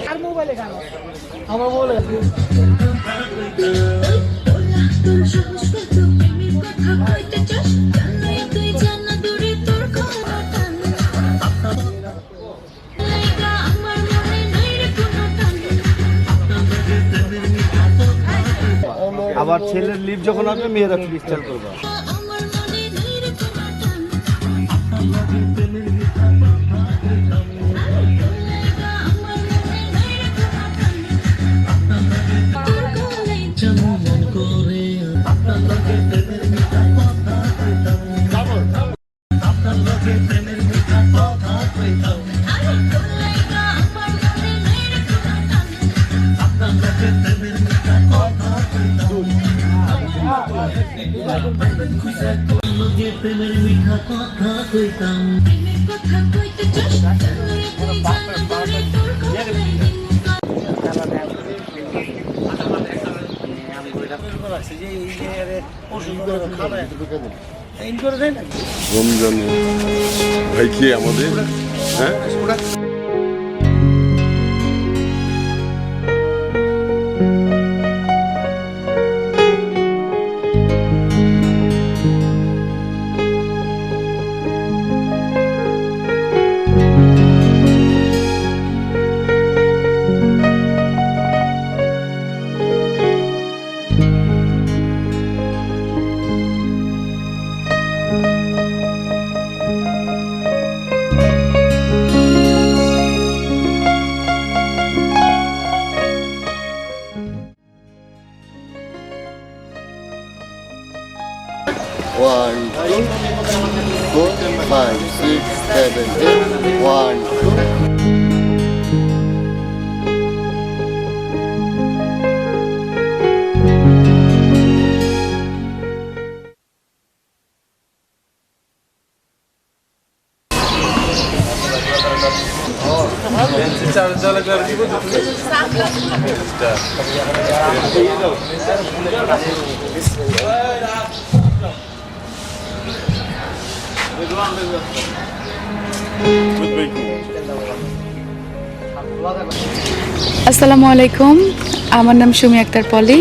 আর মোবাইলে গান আমার মোবাইলে আবার ছেলের লিভ যখন আসবে মেয়েরা ক্রিস্টাল করবে। রমজানে ভাই কি আমাদের হ্যাঁ One, two, 4, 5, 6, 7, 8. 1, 2. আসসালামু আলাইকুম, আমার নাম সুমি আক্তার পলি।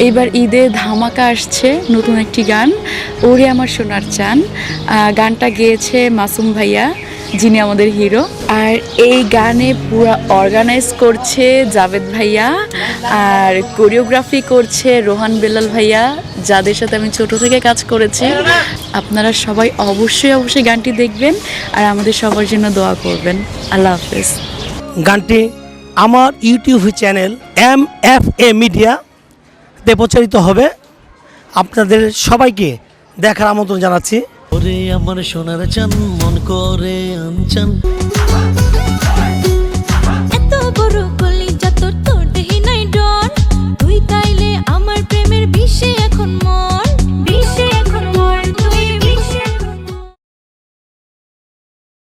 এবার ঈদে ধামাকা আসছে নতুন একটি গান, ওরে আমার সোনার চান। গানটা গেয়েছে মাসুম ভাইয়া, যিনি আমাদের হিরো। আর এই গানে পুরো অর্গানাইজ করছে জাভেদ ভাইয়া, আর কোরিওগ্রাফি করছে রোহান বেলাল ভাইয়া, যাদের সাথে আমি ছোট থেকে কাজ করেছি। আপনারা সবাই অবশ্যই গানটি দেখবেন আর আমাদের সবার জন্য দোয়া করবেন। আল্লাহ হাফেজ। গানটি আমার ইউটিউব চ্যানেল MFA মিডিয়াতে প্রচারিত হবে। আপনাদের সবাইকে দেখার আমন্ত্রণ জানাচ্ছি। ওরে আমার সোনার চান মন করে আনচান